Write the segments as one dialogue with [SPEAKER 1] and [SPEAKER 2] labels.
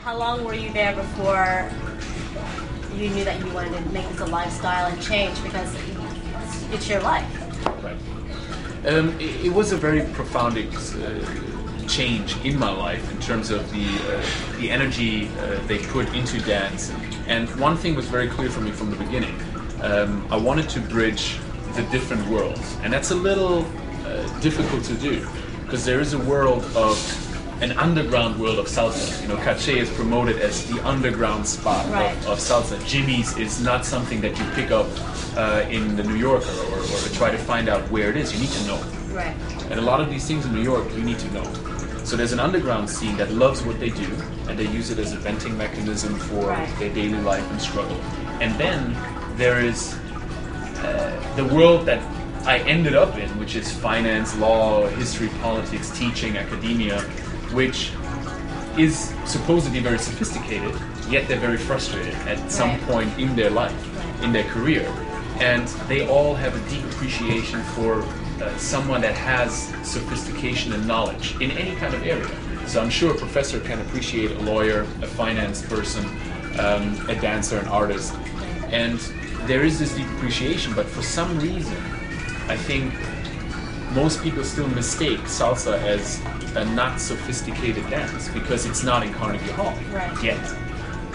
[SPEAKER 1] How long were you there before you knew that you wanted to make this a lifestyle and change, because it's your life?
[SPEAKER 2] Right. It was a very profound change in my life in terms of the energy they put into dance. And one thing was very clear for me from the beginning. I wanted to bridge the different worlds, and that's a little difficult to do, because there is a world of an underground world of salsa. You know, Caché is promoted as the underground spot of salsa. Jimmy's is not something that you pick up in the New Yorker or try to find out where it is. You need to know.
[SPEAKER 1] Right.
[SPEAKER 2] And a lot of these things in New York, you need to know. So there's an underground scene that loves what they do, and they use it as a venting mechanism for their daily life and struggle. And then there is the world that I ended up in, which is finance, law, history, politics, teaching, academia, which is supposed to be very sophisticated, yet they're very frustrated at some point in their life, in their career. And they all have a deep appreciation for someone that has sophistication and knowledge in any kind of area. So I'm sure a professor can appreciate a lawyer, a finance person, a dancer, an artist. And there is this deep appreciation, but for some reason, I think most people still mistake salsa as a not sophisticated dance because it's not in Carnegie Hall yet.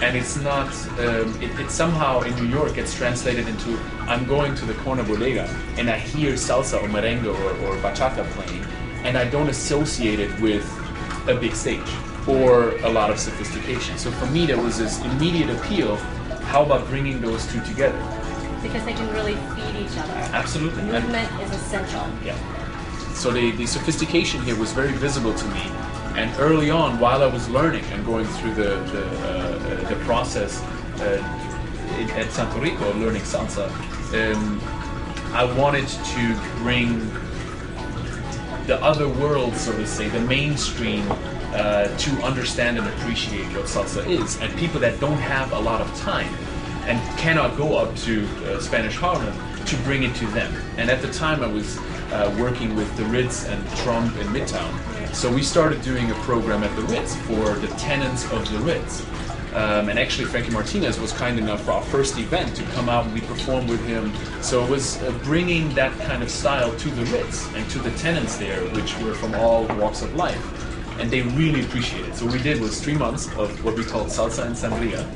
[SPEAKER 2] And it's not, it somehow in New York gets translated into, I'm going to the corner bodega and I hear salsa or merengue or bachata playing, and I don't associate it with a big stage or a lot of sophistication. So for me, there was this immediate appeal. How about bringing those two together?
[SPEAKER 1] Because they can really feed each other.
[SPEAKER 2] Absolutely.
[SPEAKER 1] Movement is essential.
[SPEAKER 2] Yeah. So the sophistication here was very visible to me. And early on, while I was learning and going through the process at Santo Rico, learning salsa, I wanted to bring the other world, so to say, the mainstream, to understand and appreciate what salsa is. And people that don't have a lot of time and cannot go up to Spanish Harlem, to bring it to them. And at the time I was working with the Ritz and Trump in Midtown. So we started doing a program at the Ritz for the tenants of the Ritz. And actually Frankie Martinez was kind enough for our first event to come out and we performed with him. So it was bringing that kind of style to the Ritz and to the tenants there, which were from all walks of life. And they really appreciated it. So what we did was 3 months of what we called Salsa and Sangria.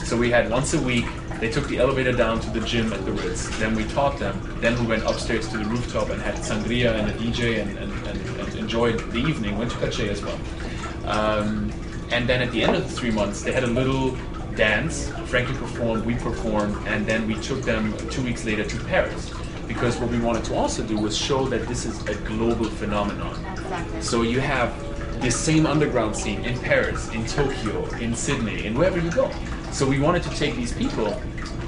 [SPEAKER 2] So we had once a week, they took the elevator down to the gym at the Ritz, then we taught them, then we went upstairs to the rooftop and had sangria and a DJ and enjoyed the evening, went to Caché as well. And then at the end of the 3 months, they had a little dance, Frankie performed, we performed, and then we took them 2 weeks later to Paris. Because what we wanted to also do was show that this is a global phenomenon.
[SPEAKER 1] Exactly.
[SPEAKER 2] So you have this same underground scene in Paris, in Tokyo, in Sydney, and wherever you go. So we wanted to take these people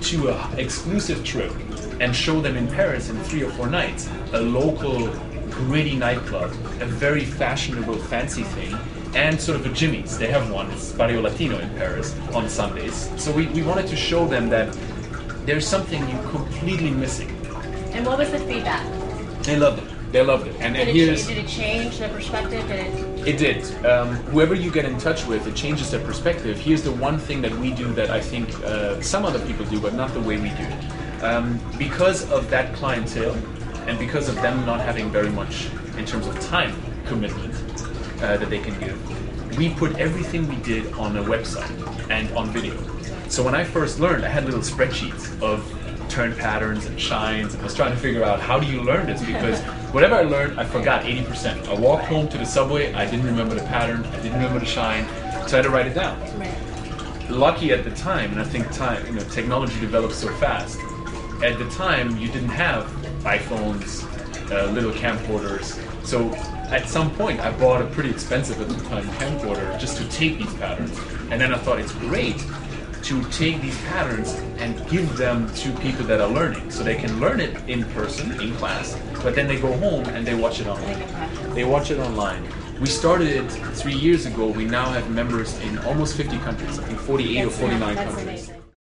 [SPEAKER 2] to an exclusive trip and show them in Paris in 3 or 4 nights a local gritty nightclub, a very fashionable fancy thing, and sort of a Jimmy's. They have one, it's Barrio Latino in Paris on Sundays. So we wanted to show them that there's something you're completely missing.
[SPEAKER 1] And what was the feedback?
[SPEAKER 2] They loved it. They loved it. And
[SPEAKER 1] did it change their perspective?
[SPEAKER 2] It did. Whoever you get in touch with, it changes their perspective. Here's the one thing that we do that I think some other people do, but not the way we do it. Because of that clientele, and because of them not having very much in terms of time commitment that they can give, we put everything we did on a website and on video. So when I first learned, I had little spreadsheets of turn patterns and shines, and I was trying to figure out how do you learn this, because whatever I learned, I forgot 80%. I walked home to the subway, I didn't remember the pattern, I didn't remember the shine, so I had to write it down. Lucky at the time, and I think technology develops so fast, at the time you didn't have iPhones, little camcorders, so at some point I bought a pretty expensive at the time camcorder just to tape these patterns, and then I thought it's great to take these patterns and give them to people that are learning, so they can learn it in person, in class, but then they go home and they watch it online. They watch it online. We started it 3 years ago. We now have members in almost 50 countries, I think 48 or 49 countries.